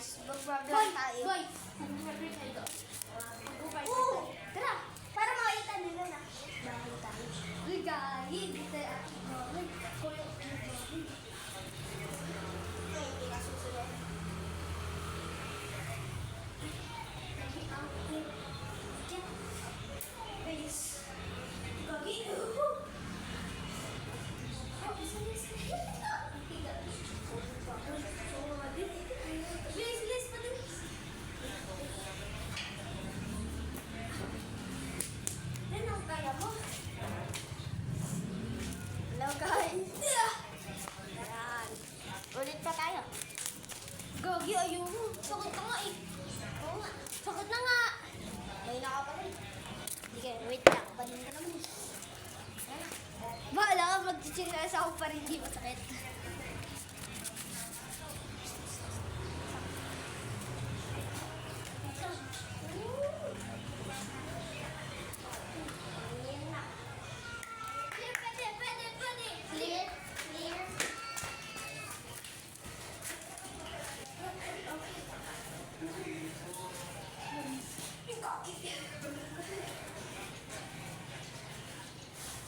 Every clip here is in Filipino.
guys, mag-vlog tayo. Boy! Mag-vlog tayo. Oo! Tara! Para makita nila na bahay tayo. Uy, guys! Dito yung ating bahay. Kuya, Ay, hindi ka susunod. Guys. Gagi. Bilis, bilis, bilis. Yan ang kaya mo. Hello guys. Yan. Ulit pa tayo. Gagi, ayaw mo. Sakit na nga eh. Oo nga. Sakit na nga. May naka pa rin. Sige, wait lang. Panin ka naman. Bahala ka, mag-chichilas ako pa rin. Di masakit. Clear, clear.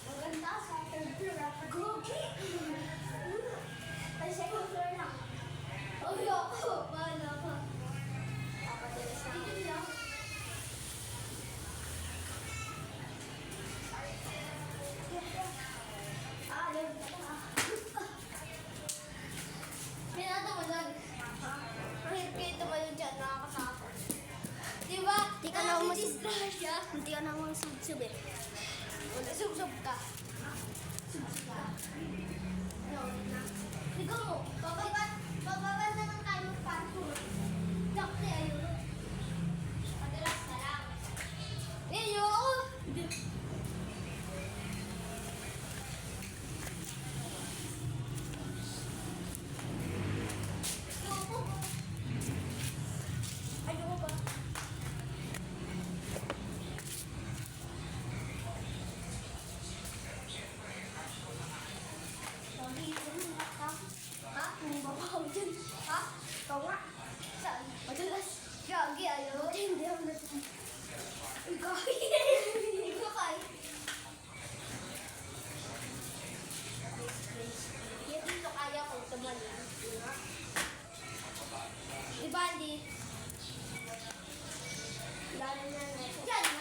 Maganda sa third floor. Gogi! Ay, second floor lang. Ay, ako. Paano ka? Kapatilis na. Dito lang. Ah, alam ka pa. Pinata mo doon. Kahit kayo tumalun dyan, nakakatakot. Diba? Di ka na umusub. siya. Hindi ka na umusub eh. Wala, sub-sub ka. Sub-sub ka. Ikaw mo, bababa naman tayo mag-parkour. Dakte, ayun. Madalas ka lang. Ayun! Ayoko ba? Lagi ko na ka. Ha? Kung babaw dyan. Ha? Ikaw nga. Saan? Madalas. Gagi, ayaw. Hindi ako natin. Ikaw. Ikaw kay. Yan dito kaya kong tumalon. Diba, hindi? Lalo na na. Yan!